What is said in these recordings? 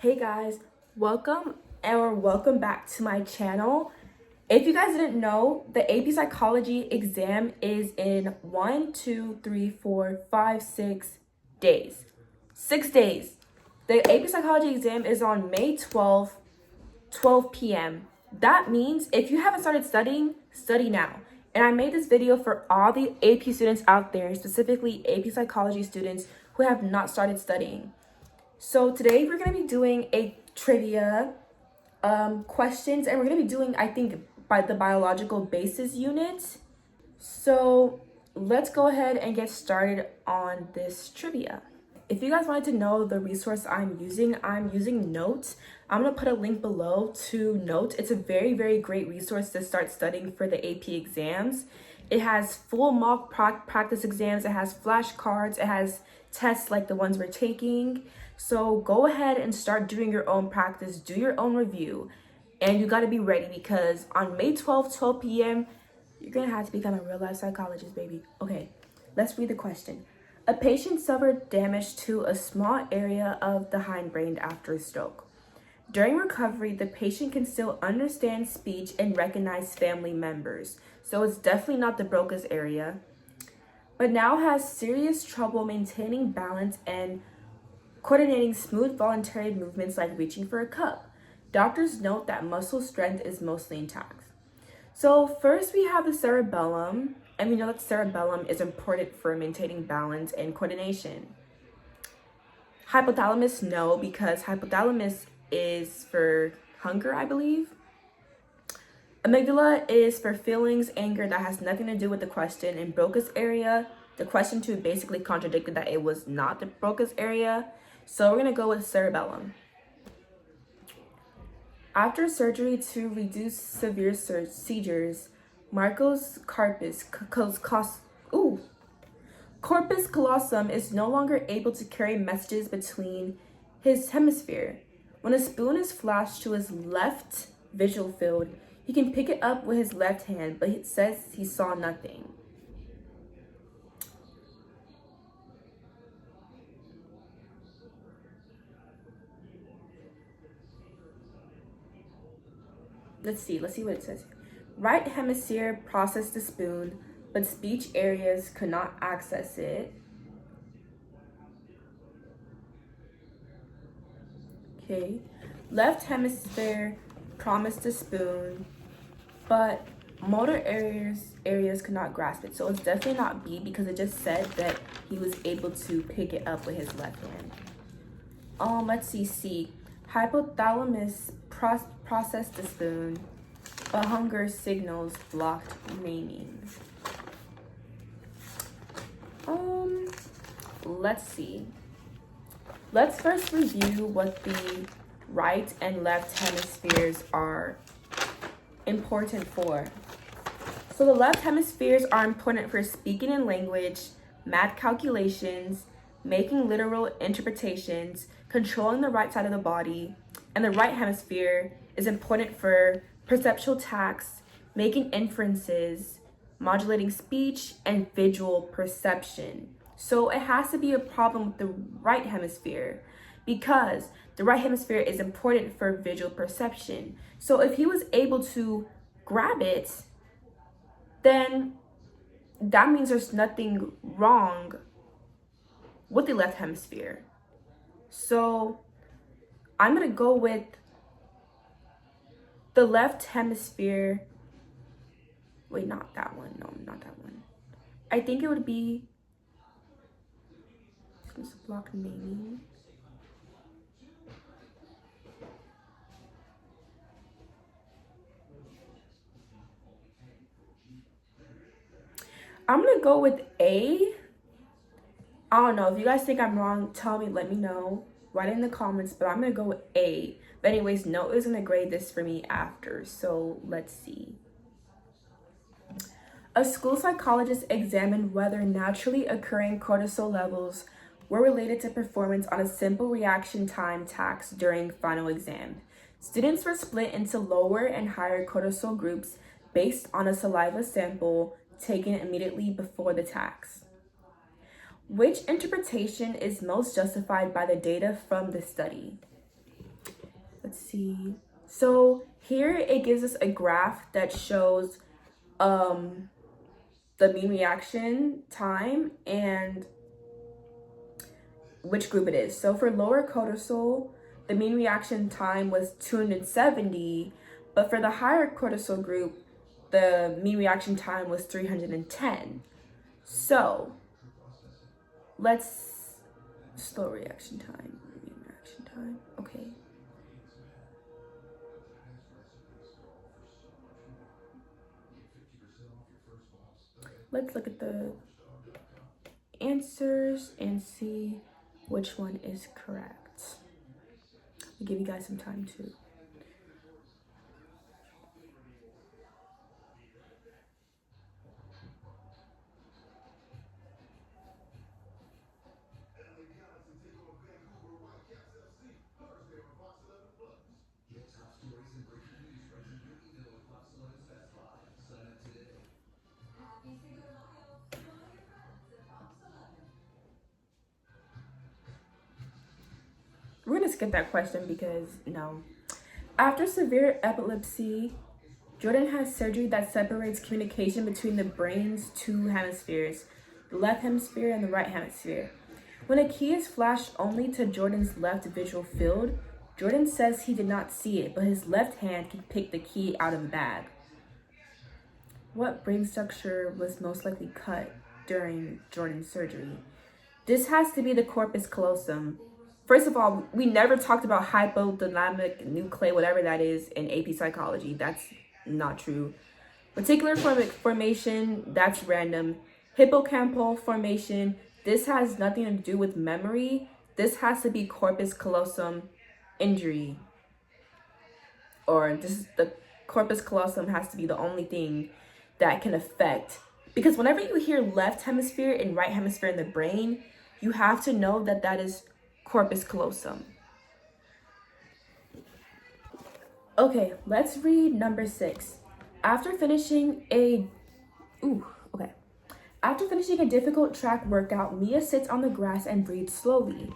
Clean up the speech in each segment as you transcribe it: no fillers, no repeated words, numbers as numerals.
Hey guys, welcome back to my channel. If you guys didn't know, the AP Psychology exam is in 6 days. 6 days. The AP Psychology exam is on May 12th, 12 p.m. That means if you haven't started studying, study now. And I made this video for all the AP students out there, specifically AP Psychology students who have not started studying. So today we're going to be doing a trivia questions, and we're going to be doing, I think, by the biological basis unit. So let's go ahead and get started on this trivia. If you guys wanted to know the resource I'm using KNOWT. I'm going to put a link below to KNOWT. It's a very, very great resource to start studying for the AP exams. It has full mock practice exams. It has flashcards. It has tests like the ones we're taking. So go ahead and start doing your own practice. Do your own review. And you got to be ready because on May 12th, 12 p.m., you're going to have to become a real-life psychologist, baby. Okay, let's read the question. A patient suffered damage to a small area of the hindbrain after a stroke. During recovery, the patient can still understand speech and recognize family members. So it's definitely not the Broca's area. But now has serious trouble maintaining balance and coordinating smooth voluntary movements like reaching for a cup. Doctors note that muscle strength is mostly intact. So first we have the cerebellum, and we know that cerebellum is important for maintaining balance and coordination. Hypothalamus, no, because hypothalamus is for hunger, I believe. Amygdala is for feelings, anger, that has nothing to do with the question. In Broca's area, the question two basically contradicted that it was not the Broca's area. So we're going to go with cerebellum. After surgery to reduce severe seizures, Marco's corpus callosum is no longer able to carry messages between his hemisphere. When a spoon is flashed to his left visual field, he can pick it up with his left hand, but it says he saw nothing. Let's see what it says. Right hemisphere processed the spoon, but speech areas could not access it. Okay. Left hemisphere promised the spoon, but motor areas could not grasp it. So it's definitely not B because it just said that he was able to pick it up with his left hand. Let's see, C. Hypothalamus processed the spoon, but hunger signals blocked naming. Let's see. Let's first review what the right and left hemispheres are important for. So the left hemispheres are important for speaking in language, math calculations, making literal interpretations, controlling the right side of the body, and the right hemisphere is important for perceptual tasks, making inferences, modulating speech, and visual perception. So it has to be a problem with the right hemisphere because the right hemisphere is important for visual perception. So if he was able to grab it, then that means there's nothing wrong with the left hemisphere. So I'm going to go with the left hemisphere. Wait, not that one. No, not that one. I think it would be block naming. I'm going to go with A. I don't know. If you guys think I'm wrong, tell me, let me know. Write in the comments, but I'm going to go with A. But anyways, KNOWT is going to grade this for me after. So let's see. A school psychologist examined whether naturally occurring cortisol levels were related to performance on a simple reaction time task during final exam. Students were split into lower and higher cortisol groups based on a saliva sample taken immediately before the task. Which interpretation is most justified by the data from the study? see. So here it gives us a graph that shows the mean reaction time and which group it is. So for lower cortisol, the mean reaction time was 270, but for the higher cortisol group, the mean reaction time was 310. So let's slow reaction time, mean reaction time. Okay. Let's look at the answers and see which one is correct. I'll give you guys some time too. We're gonna skip that question because no. After severe epilepsy, Jordan has surgery that separates communication between the brain's two hemispheres, the left hemisphere and the right hemisphere. When a key is flashed only to Jordan's left visual field, Jordan says he did not see it, but his left hand can pick the key out of the bag. What brain structure was most likely cut during Jordan's surgery? This has to be the corpus callosum. First of all, we never talked about hypothalamic nuclei, whatever that is, in AP Psychology. That's not true. Reticular formation, that's random. Hippocampal formation, this has nothing to do with memory. This has to be corpus callosum injury. Or this is the corpus callosum has to be the only thing that can affect. Because whenever you hear left hemisphere and right hemisphere in the brain, you have to know that that is corpus callosum. Okay, let's read number 6. After finishing a difficult track workout, Mia sits on the grass and breathes slowly.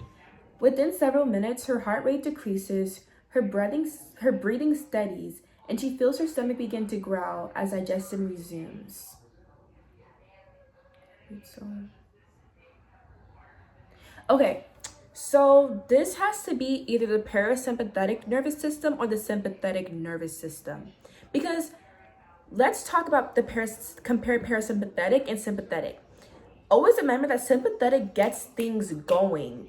Within several minutes, her heart rate decreases, her breathing steadies, and she feels her stomach begin to growl as digestion resumes. Okay, so this has to be either the parasympathetic nervous system or the sympathetic nervous system. Because let's talk about compare parasympathetic and sympathetic. Always remember that sympathetic gets things going.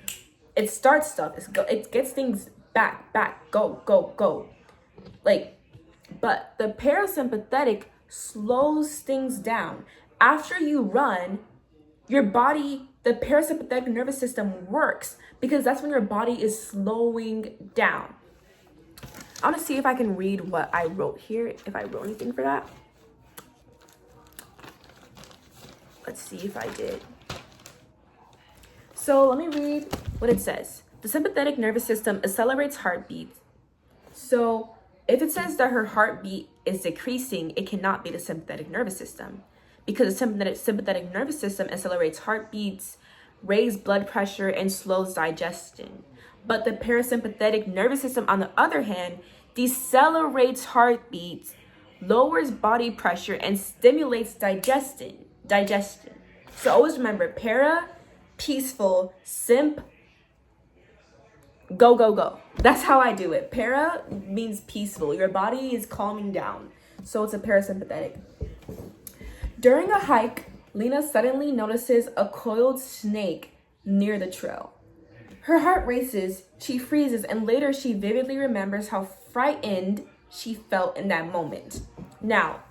It starts stuff. It gets things back, go. But the parasympathetic slows things down. After you run, your body, the parasympathetic nervous system works because that's when your body is slowing down. I want to see if I can read what I wrote here, if I wrote anything for that. Let's see if I did. So let me read what it says. The sympathetic nervous system accelerates heartbeats. So if it says that her heartbeat is decreasing, it cannot be the sympathetic nervous system because the sympathetic nervous system accelerates heartbeats, raises blood pressure, and slows digestion. But the parasympathetic nervous system, on the other hand, decelerates heartbeats, lowers body pressure, and stimulates digestion. So always remember, para, peaceful, symp, go. That's how I do it. Para means peaceful. Your body is calming down. So it's a parasympathetic. During a hike, Lena suddenly notices a coiled snake near the trail. Her heart races, she freezes, and later she vividly remembers how frightened she felt in that moment. Now,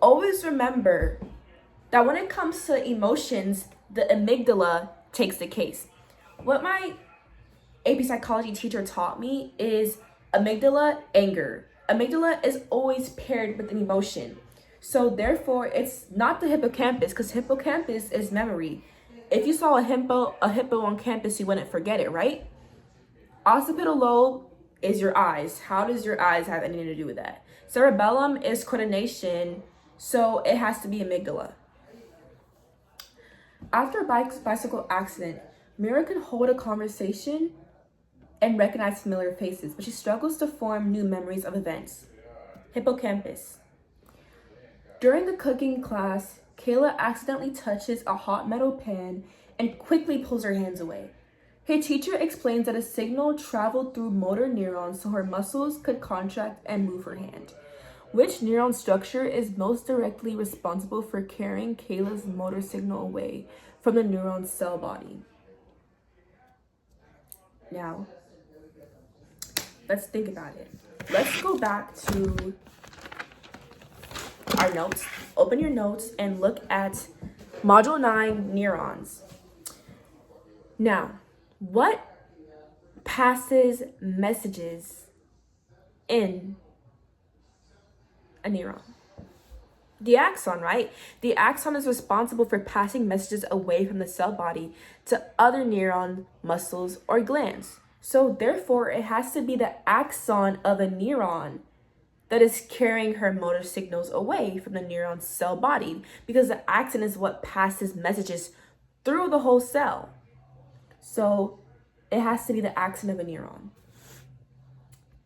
always remember that when it comes to emotions, the amygdala takes the case. What my AP Psychology teacher taught me is amygdala, anger. Amygdala is always paired with an emotion. So therefore, it's not the hippocampus, because hippocampus is memory. If you saw a hippo on campus, you wouldn't forget it, right? Occipital lobe is your eyes. How does your eyes have anything to do with that? Cerebellum is coordination, so it has to be amygdala. After a bicycle accident, Mira can hold a conversation and recognize familiar faces, but she struggles to form new memories of events. Hippocampus. During the cooking class, Kayla accidentally touches a hot metal pan and quickly pulls her hands away. Her teacher explains that a signal traveled through motor neurons so her muscles could contract and move her hand. Which neuron structure is most directly responsible for carrying Kayla's motor signal away from the neuron's cell body? Now, let's think about it. Let's go back to our notes. Open your notes and look at Module 9, neurons. Now, what passes messages in a neuron? The axon, right? The axon is responsible for passing messages away from the cell body to other neuron muscles or glands. So therefore, it has to be the axon of a neuron that is carrying her motor signals away from the neuron's cell body, because the axon is what passes messages through the whole cell. So it has to be the axon of a neuron.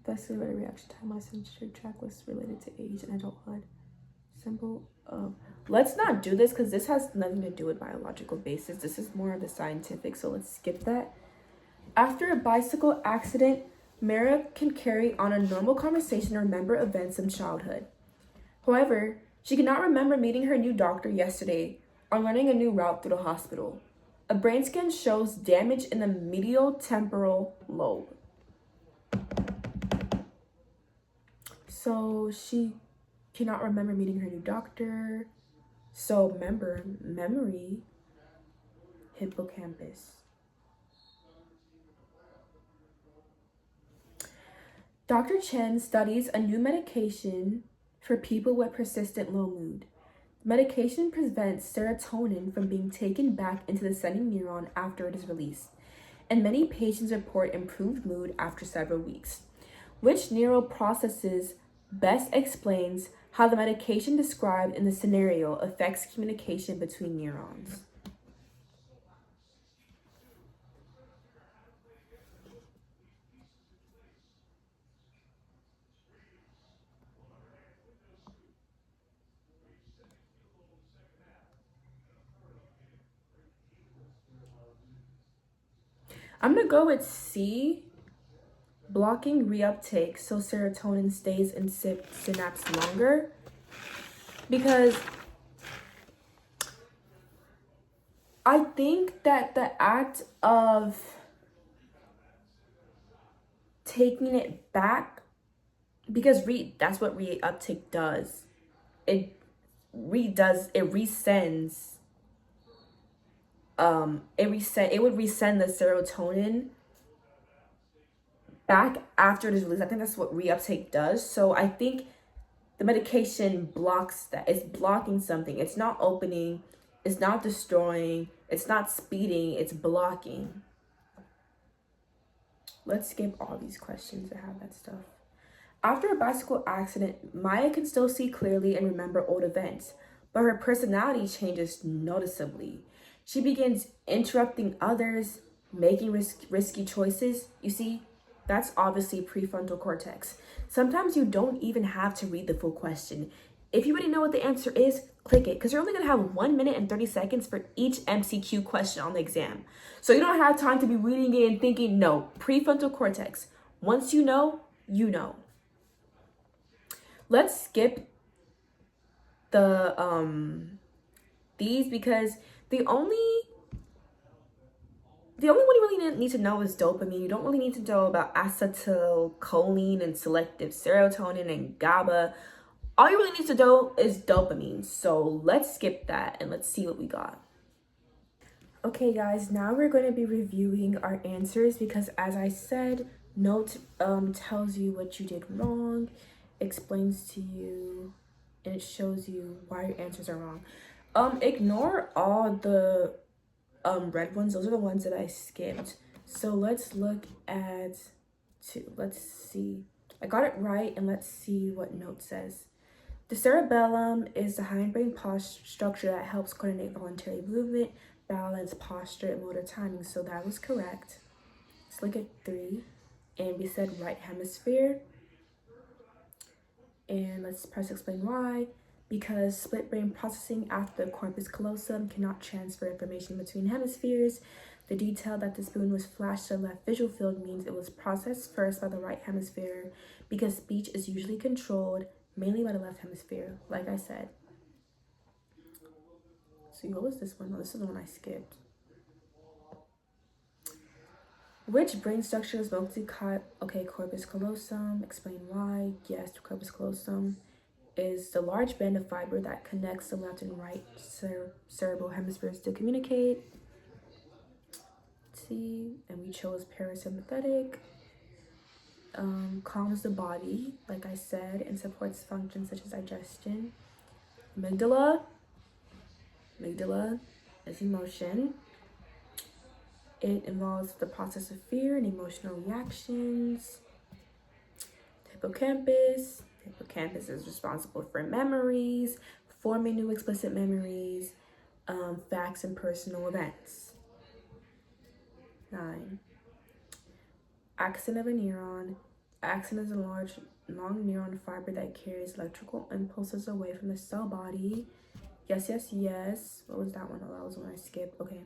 Vascular reaction time, my sensory tract was related to age and adulthood. Simple. Let's not do this because this has nothing to do with biological basis. This is more of the scientific, so let's skip that. After a bicycle accident, Mara can carry on a normal conversation and remember events from childhood. However, she cannot remember meeting her new doctor yesterday or learning a new route through the hospital. A brain scan shows damage in the medial temporal lobe. So she cannot remember meeting her new doctor. So remember, memory, hippocampus. Dr. Chen studies a new medication for people with persistent low mood. The medication prevents serotonin from being taken back into the sending neuron after it is released, and many patients report improved mood after several weeks. Which neural processes best explains how the medication described in the scenario affects communication between neurons? I'm gonna go with C, blocking reuptake so serotonin stays in synapse longer, because I think that the act of taking it back, because that's what reuptake does. It resends it would resend the serotonin back after it is released. I think that's what reuptake does. So I think the medication blocks that. It's blocking something. It's not opening, it's not destroying, it's not speeding, it's blocking. Let's skip all these questions that have that stuff. After a bicycle accident, Maya can still see clearly and remember old events, but her personality changes noticeably. She begins interrupting others, making risky choices. You see, that's obviously prefrontal cortex. Sometimes you don't even have to read the full question. If you already know what the answer is, click it, because you're only going to have 1 minute and 30 seconds for each MCQ question on the exam. So you don't have time to be reading it and thinking. No, prefrontal cortex. Once you know, you know. Let's skip the these, because the only one you really need to know is dopamine. You don't really need to know about acetylcholine and selective serotonin and GABA. All you really need to know is dopamine. So let's skip that and let's see what we got. Okay guys, now we're going to be reviewing our answers, because as I said, KNOWT tells you what you did wrong, explains to you, and it shows you why your answers are wrong. Ignore all the red ones. Those are the ones that I skipped. So let's look at two. Let's see. I got it right, and let's see what KNOWT says. The cerebellum is the hindbrain structure that helps coordinate voluntary movement, balance, posture, and motor timing. So that was correct. Let's look at 3. and we said right hemisphere. And let's press explain why. Because split brain processing after the corpus callosum cannot transfer information between hemispheres. The detail that the spoon was flashed to the left visual field means it was processed first by the right hemisphere, because speech is usually controlled mainly by the left hemisphere, like I said. So what was this one? Oh, this is the one I skipped. Which brain structure is mostly caught? Okay, corpus callosum. Explain why. Yes, corpus callosum is the large band of fiber that connects the left and right cerebral hemispheres to communicate. Let's see, and we chose parasympathetic. Calms the body, like I said, and supports functions such as digestion. Amygdala is emotion. It involves the process of fear and emotional reactions. Hippocampus is responsible for memories, forming new explicit memories, facts and personal events. 9. Axon of a neuron. Axon is a long neuron fiber that carries electrical impulses away from the cell body. Yes. What was that one? Oh, that was one I skipped. Okay.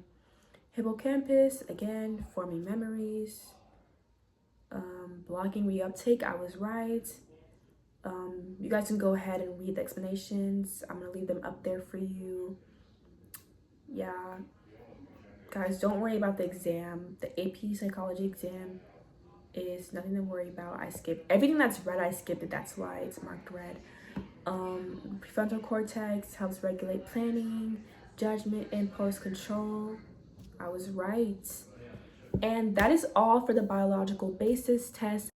Hippocampus, again, forming memories. Blocking reuptake, I was right. You guys can go ahead and read the explanations. I'm going to leave them up there for you. Yeah. Guys, don't worry about the exam. The AP Psychology exam is nothing to worry about. I skipped everything that's red. I skipped it. That's why it's marked red. Prefrontal cortex helps regulate planning, judgment, impulse control. I was right. And that is all for the biological basis test